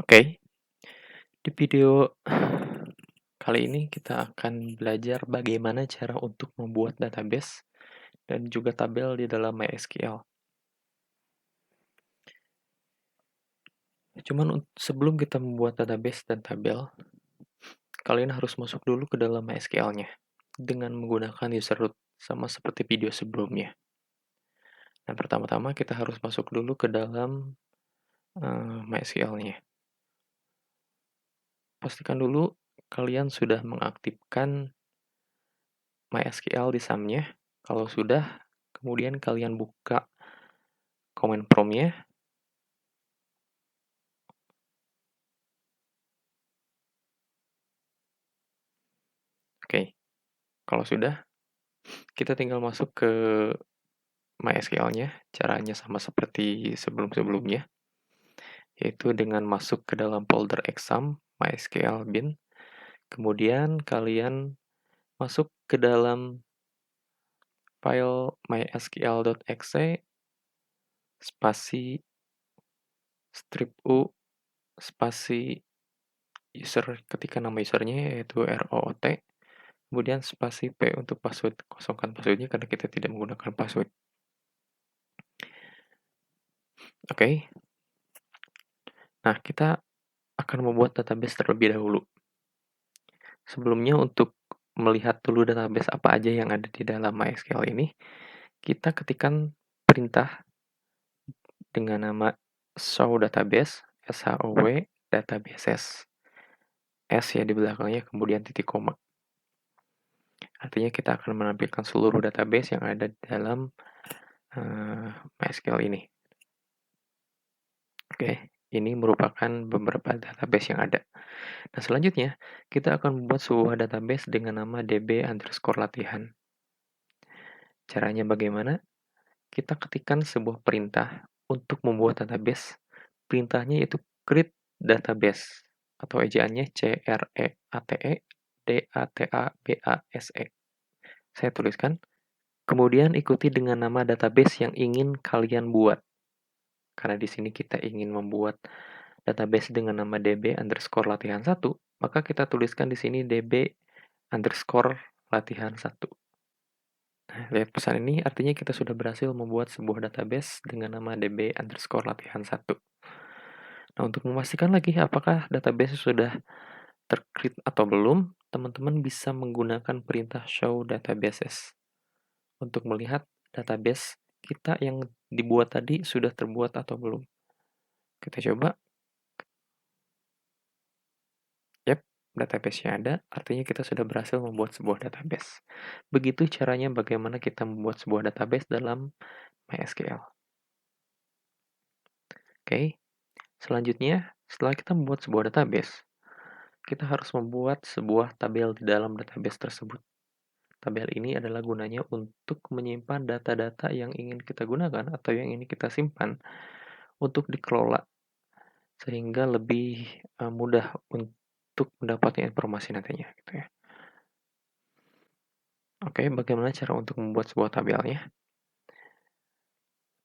Oke, di video kali ini kita akan belajar bagaimana cara untuk membuat database dan juga tabel di dalam MySQL. Sebelum kita membuat database dan tabel, kalian harus masuk dulu ke dalam MySQL-nya dengan menggunakan user root sama seperti video sebelumnya. Nah, pertama-tama kita harus masuk dulu ke dalam MySQL-nya. Pastikan dulu kalian sudah mengaktifkan MySQL di SAM-nya. Kalau sudah, kemudian kalian buka command prompt-nya. Oke, kalau sudah, kita tinggal masuk ke MySQL-nya. Caranya sama seperti sebelum-sebelumnya, yaitu dengan masuk ke dalam folder exam, MySQL bin. Kemudian kalian masuk ke dalam file mysql.exe spasi strip u spasi user, ketika nama usernya yaitu root, kemudian spasi p untuk password, kosongkan passwordnya karena kita tidak menggunakan password. Oke. Nah, kita akan membuat database terlebih dahulu. Sebelumnya, untuk melihat dulu database apa aja yang ada di dalam MySQL ini, kita ketikkan perintah dengan nama show database, show databases, S ya di belakangnya, kemudian titik koma. Artinya kita akan menampilkan seluruh database yang ada di dalam MySQL ini. Oke, ini merupakan beberapa database yang ada. Nah, selanjutnya, kita akan membuat sebuah database dengan nama db_latihan. Caranya bagaimana? Kita ketikkan sebuah perintah untuk membuat database. Perintahnya yaitu create database, atau ejaannya CREATE DATABASE. Saya tuliskan. Kemudian ikuti dengan nama database yang ingin kalian buat. Karena di sini kita ingin membuat database dengan nama db_latihan1, maka kita tuliskan di sini db_latihan1. Nah, lihat pesan ini artinya kita sudah berhasil membuat sebuah database dengan nama db_latihan1. Nah, untuk memastikan lagi apakah database sudah tercreate atau belum, teman-teman bisa menggunakan perintah show databases untuk melihat database kita yang dibuat tadi sudah terbuat atau belum. Kita coba. Yap, database-nya ada, artinya kita sudah berhasil membuat sebuah database. Begitu caranya bagaimana kita membuat sebuah database dalam MySQL. Oke, selanjutnya, setelah kita membuat sebuah database, kita harus membuat sebuah tabel di dalam database tersebut. Tabel ini adalah gunanya untuk menyimpan data-data yang ingin kita gunakan atau yang ingin kita simpan untuk dikelola, sehingga lebih mudah untuk mendapatkan informasi nantinya, gitu ya. Oke, bagaimana cara untuk membuat sebuah tabelnya?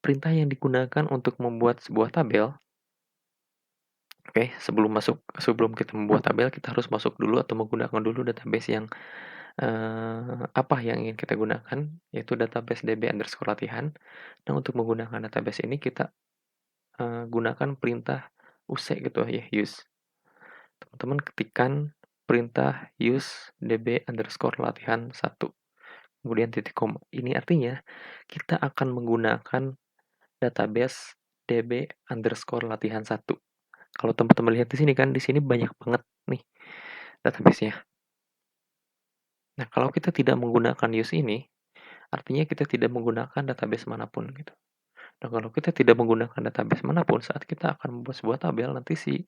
Perintah yang digunakan untuk membuat sebuah tabel. Oke, sebelum kita membuat tabel, kita harus masuk dulu atau menggunakan dulu database yang apa yang ingin kita gunakan, yaitu database db_latihan. Nah, untuk menggunakan database ini kita gunakan perintah use gitu ya, use. Teman-teman ketikkan perintah use db_latihan1, kemudian titik koma. Ini artinya kita akan menggunakan database db_latihan1. Kalau teman-teman lihat di sini kan, di sini banyak banget nih database-nya. Nah, kalau kita tidak menggunakan use ini, artinya kita tidak menggunakan database manapun gitu. Nah, kalau kita tidak menggunakan database manapun, saat kita akan membuat sebuah tabel, nanti si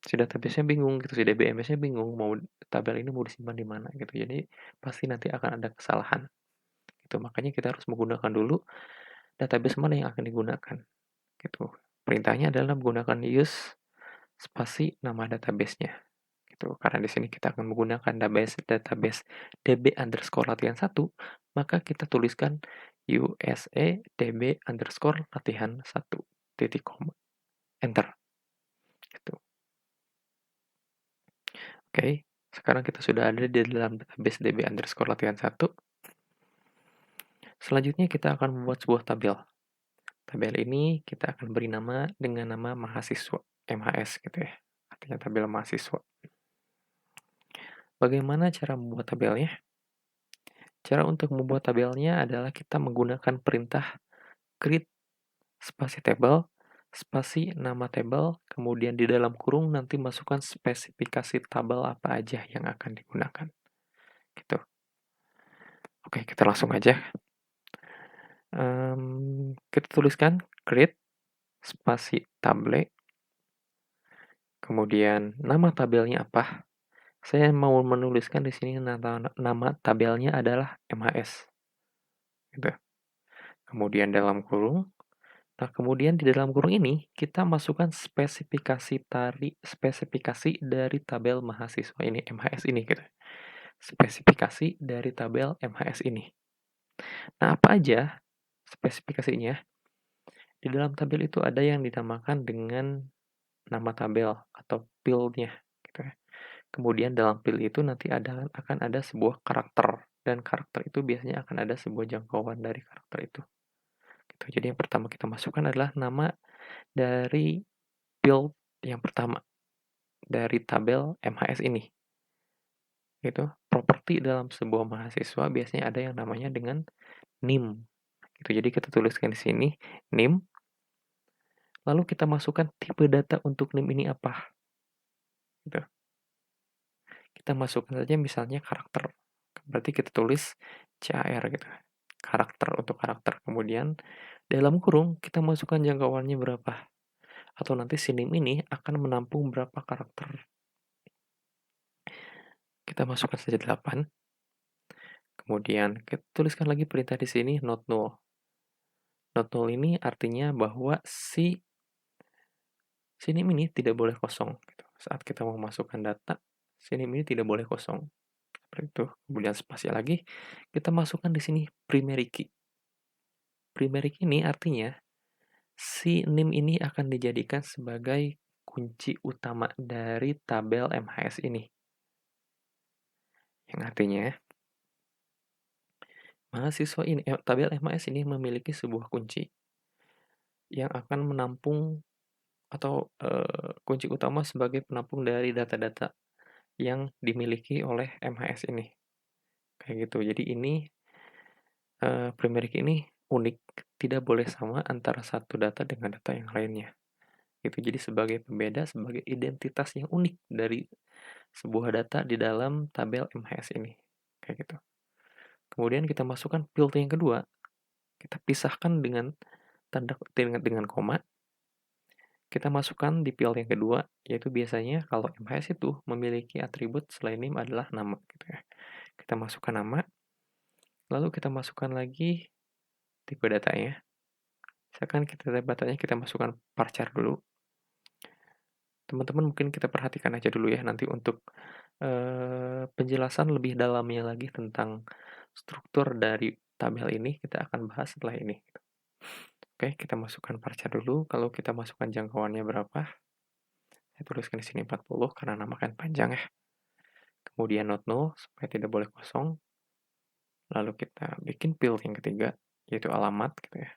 database-nya bingung gitu, si DBMS-nya bingung mau tabel ini mau disimpan di mana gitu. Jadi pasti nanti akan ada kesalahan. Gitu. Makanya kita harus menggunakan dulu database mana yang akan digunakan. Gitu. Perintahnya adalah menggunakan use spasi nama database-nya. Gitu. Karena di sini kita akan menggunakan database db_latihan1, maka kita tuliskan use db_latihan1 titik koma, enter. Sekarang kita sudah ada di dalam database db_latihan1. Selanjutnya kita akan membuat sebuah tabel. Tabel ini kita akan beri nama dengan nama mahasiswa, MHS gitu ya. Artinya tabel mahasiswa. Bagaimana cara membuat tabelnya? Cara untuk membuat tabelnya adalah kita menggunakan perintah create spasi table, spasi nama tabel, kemudian di dalam kurung nanti masukkan spesifikasi tabel apa aja yang akan digunakan. Gitu. Oke, kita langsung aja. Kita tuliskan create spasi table, kemudian nama tabelnya apa? Saya mau menuliskan di sini nama tabelnya adalah MHS. Gitu. Kemudian dalam kurung. Nah, kemudian di dalam kurung ini kita masukkan spesifikasi dari tabel mahasiswa ini, MHS ini gitu. Spesifikasi dari tabel MHS ini. Nah, apa aja spesifikasinya? Di dalam tabel itu ada yang dinamakan dengan nama tabel atau field-nya gitu ya. Kemudian dalam field itu nanti akan ada sebuah karakter, dan karakter itu biasanya akan ada sebuah jangkauan dari karakter itu. Gitu. Jadi yang pertama kita masukkan adalah nama dari field yang pertama dari tabel MHS ini. Gitu. Properti dalam sebuah mahasiswa biasanya ada yang namanya dengan NIM. Gitu. Jadi kita tuliskan di sini NIM. Lalu kita masukkan tipe data untuk NIM ini apa. Gitu. Kita masukkan saja misalnya karakter. Berarti kita tulis CAR gitu. Karakter untuk karakter. Kemudian dalam kurung kita masukkan jangkauannya berapa. Atau nanti si NIM ini akan menampung berapa karakter. Kita masukkan saja 8. Kemudian kita tuliskan lagi perintah di sini not null. Not null ini artinya bahwa si NIM ini tidak boleh kosong. Gitu. Saat kita mau masukkan data, si NIM ini tidak boleh kosong. Seperti itu. Kemudian spasi lagi, kita masukkan di sini primary key. Primary key ini artinya si NIM ini akan dijadikan sebagai kunci utama dari tabel MHS ini. Yang artinya tabel MHS ini memiliki sebuah kunci yang akan menampung atau kunci utama sebagai penampung dari data-data yang dimiliki oleh MHS ini. Kayak gitu. Jadi ini primary key ini unik, tidak boleh sama antara satu data dengan data yang lainnya. Gitu. Jadi sebagai pembeda, sebagai identitas yang unik dari sebuah data di dalam tabel MHS ini. Kayak gitu. Kemudian kita masukkan field yang kedua, kita pisahkan dengan dengan koma. Kita masukkan di field yang kedua, yaitu biasanya kalau MHS itu memiliki atribut selain name adalah nama gitu ya. Kita masukkan nama, lalu kita masukkan lagi tipe datanya. Misalkan datanya kita masukkan varchar dulu. Teman-teman mungkin kita perhatikan aja dulu ya nanti untuk penjelasan lebih dalamnya lagi tentang struktur dari tabel ini kita akan bahas setelah ini. Oke, kita masukkan varchar dulu. Kalau kita masukkan jangkauannya berapa? Saya tuliskan di sini 40 karena nama kan panjang ya. Kemudian not null supaya tidak boleh kosong. Lalu kita bikin field yang ketiga yaitu alamat gitu ya.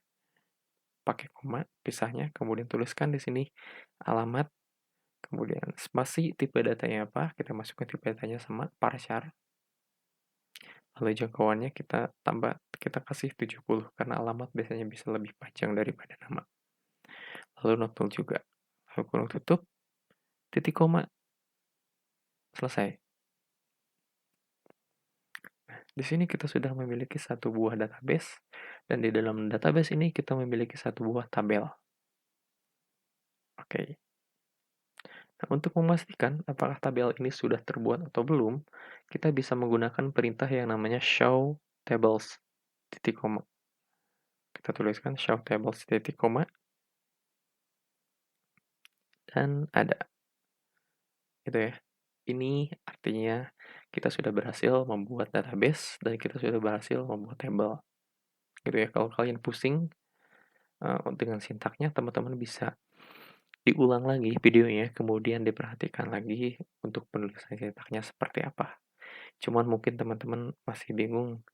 Pakai koma pisahnya, kemudian tuliskan di sini alamat, kemudian spasi tipe datanya apa? Kita masukkan tipe datanya sama varchar. Lalu jangkauannya kita kasih 70 karena alamat biasanya bisa lebih panjang daripada nama. Lalu not null juga. Lalu kurung tutup, titik koma, selesai. Di sini kita sudah memiliki satu buah database, dan di dalam database ini kita memiliki satu buah tabel. Oke. Nah, untuk memastikan apakah tabel ini sudah terbuat atau belum, kita bisa menggunakan perintah yang namanya show tables, titik koma. Kita tuliskan show tables, titik koma, dan ada. Gitu ya. Ini artinya kita sudah berhasil membuat database dan kita sudah berhasil membuat tabel. Gitu ya. Kalau kalian pusing dengan sintaknya, teman-teman bisa diulang lagi videonya, kemudian diperhatikan lagi untuk penulisan cetaknya seperti apa. Cuman mungkin teman-teman masih bingung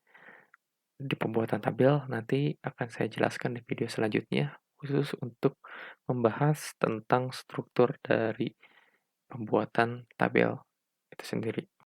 di pembuatan tabel, nanti akan saya jelaskan di video selanjutnya, khusus untuk membahas tentang struktur dari pembuatan tabel itu sendiri.